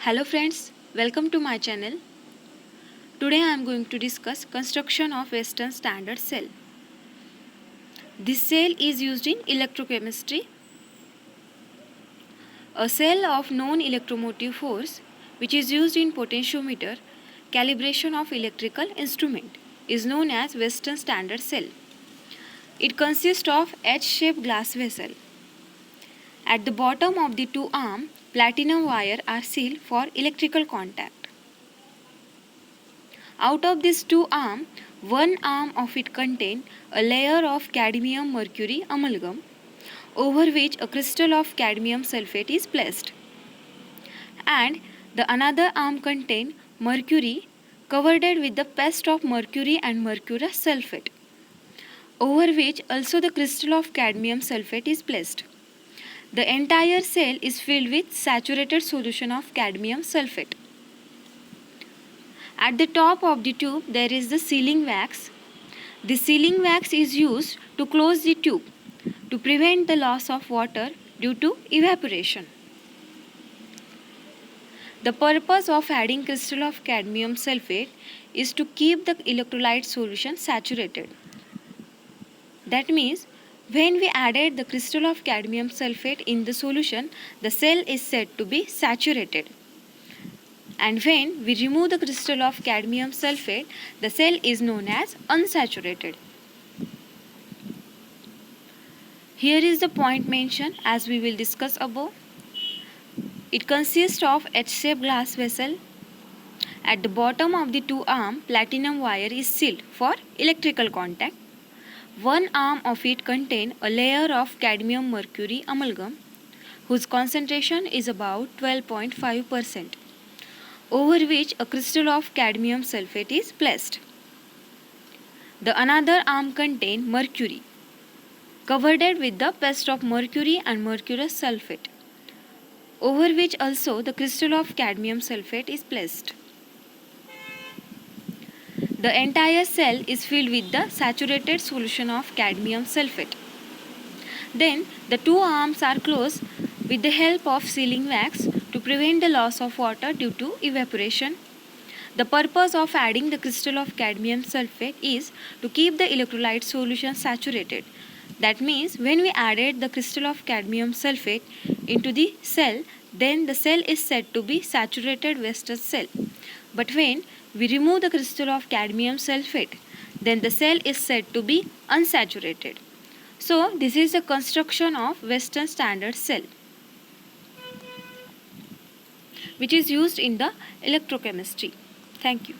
Hello friends, welcome to my channel. Today I am going to discuss construction of Western Standard Cell. This cell is used in electrochemistry. A cell of known electromotive force which is used in potentiometer calibration of electrical instrument is known as Western Standard Cell. It consists of H-shaped glass vessel. At the bottom of the two arm, platinum wire are sealed for electrical contact. Out of these two arms, one arm of it contains a layer of cadmium mercury amalgam over which a crystal of cadmium sulfate is placed, and the another arm contains mercury covered with the paste of mercury and mercurous sulfate over which also the crystal of cadmium sulfate is placed. The entire cell is filled with saturated solution of cadmium sulfate. At the top of the tube there is the sealing wax. The sealing wax is used to close the tube to prevent the loss of water due to evaporation. The purpose of adding crystal of cadmium sulfate is to keep the electrolyte solution saturated. That means when we added the crystal of cadmium sulfate in the solution, the cell is said to be saturated. And when we remove the crystal of cadmium sulfate, the cell is known as unsaturated. Here is the point mentioned as we will discuss above. It consists of H-shaped glass vessel. At the bottom of the two arm, platinum wire is sealed for electrical contact. One arm of it contains a layer of cadmium mercury amalgam whose concentration is about 12.5%. over which a crystal of cadmium sulfate is placed. The another arm contains mercury, covered with the paste of mercury and mercurous sulfate, over which also the crystal of cadmium sulfate is placed. The entire cell is filled with the saturated solution of cadmium sulfate. Then the two arms are closed with the help of sealing wax to prevent the loss of water due to evaporation. The purpose of adding the crystal of cadmium sulfate is to keep the electrolyte solution saturated. That means when we added the crystal of cadmium sulfate into the cell, then the cell is said to be saturated Western cell. But when we remove the crystal of cadmium sulfate, then the cell is said to be unsaturated. So this is the construction of Western Standard Cell, which is used in the electrochemistry. Thank you.